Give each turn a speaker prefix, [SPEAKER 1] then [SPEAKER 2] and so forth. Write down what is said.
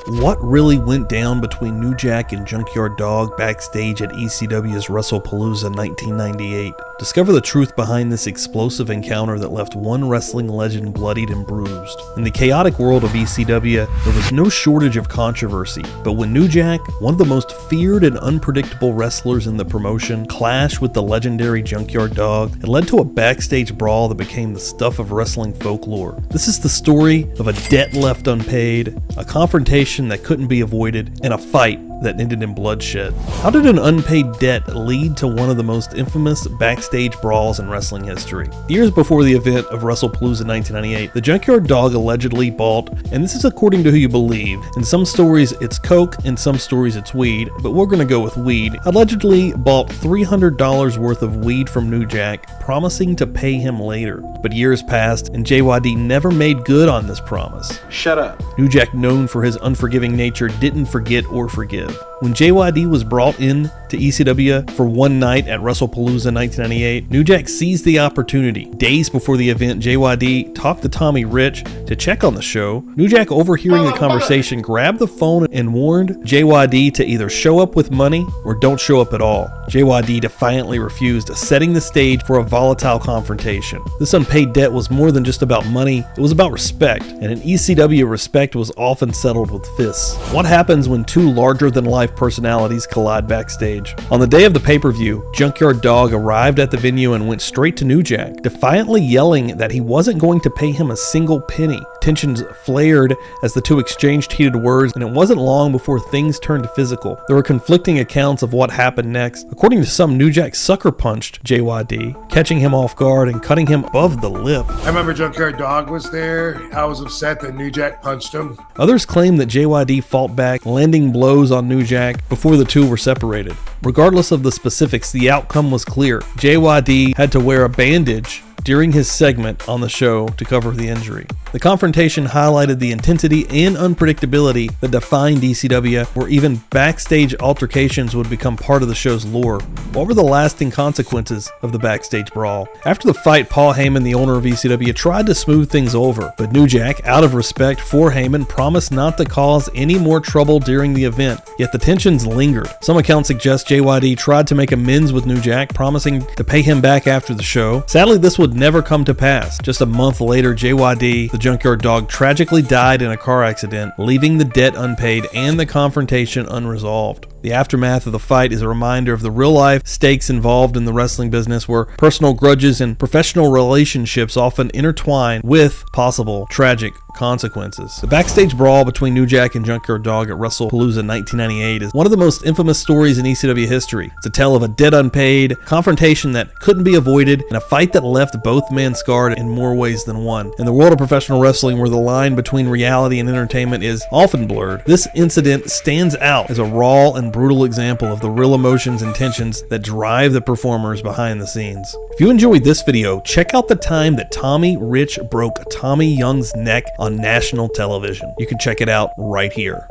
[SPEAKER 1] What really went down between New Jack and Junkyard Dog backstage at ECW's Wrestlepalooza 1998? Discover the truth behind this explosive encounter that left one wrestling legend bloodied and bruised. In the chaotic world of ECW, there was no shortage of controversy, but when New Jack, one of the most feared and unpredictable wrestlers in the promotion, clashed with the legendary Junkyard Dog, it led to a backstage brawl that became the stuff of wrestling folklore. This is the story of a debt left unpaid, a confrontation that couldn't be avoided, and a fight that ended in bloodshed. How did an unpaid debt lead to one of the most infamous backstage brawls in wrestling history? Years before the event of Wrestlepalooza 1998, the Junkyard Dog allegedly bought, and this is according to who you believe, in some stories it's coke, in some stories it's weed, but we're gonna go with weed, allegedly bought $300 worth of weed from New Jack, promising to pay him later. But years passed, and JYD never made good on this promise.
[SPEAKER 2] Shut up.
[SPEAKER 1] New Jack, known for his unforgiving nature, didn't forget or forgive. When JYD was brought in to ECW for one night at Wrestlepalooza 1998, New Jack seized the opportunity. Days before the event, JYD talked to Tommy Rich to check on the show. New Jack, overhearing the conversation, grabbed the phone and warned JYD to either show up with money or don't show up at all. JYD defiantly refused, setting the stage for a volatile confrontation. This unpaid debt was more than just about money, it was about respect, and in ECW, respect was often settled with fists. What happens when two larger-than-life personalities collide backstage? On the day of the pay-per-view, Junkyard Dog arrived at the venue and went straight to New Jack, defiantly yelling that he wasn't going to pay him a single penny. Tensions flared as the two exchanged heated words, and it wasn't long before things turned physical. There were conflicting accounts of what happened next. According to some, New Jack sucker punched JYD, catching him off guard and cutting him above the lip.
[SPEAKER 3] I remember Junkyard Dog was there. I was upset that New Jack punched him.
[SPEAKER 1] Others claim that JYD fought back, landing blows on New Jack before the two were separated. Regardless of the specifics, the outcome was clear. JYD had to wear a bandage during his segment on the show to cover the injury. The confrontation highlighted the intensity and unpredictability that defined ECW, where even backstage altercations would become part of the show's lore. What were the lasting consequences of the backstage brawl? After the fight, Paul Heyman, the owner of ECW, tried to smooth things over, but New Jack, out of respect for Heyman, promised not to cause any more trouble during the event, yet the tensions lingered. Some accounts suggest JYD tried to make amends with New Jack, promising to pay him back after the show. Sadly, this would never come to pass. Just a month later, JYD, the Junkyard Dog, tragically died in a car accident, leaving the debt unpaid and the confrontation unresolved. The aftermath of the fight is a reminder of the real-life stakes involved in the wrestling business, where personal grudges and professional relationships often intertwine with possible tragic consequences. The backstage brawl between New Jack and Junkyard Dog at Wrestlepalooza 1998 is one of the most infamous stories in ECW history. It's a tale of a debt unpaid, confrontation that couldn't be avoided, and a fight that left both men scarred in more ways than one. In the world of professional wrestling, where the line between reality and entertainment is often blurred, this incident stands out as a raw and brutal example of the real emotions and tensions that drive the performers behind the scenes. If you enjoyed this video, check out the time that Tommy Rich broke Tommy Young's neck on national television. You can check it out right here.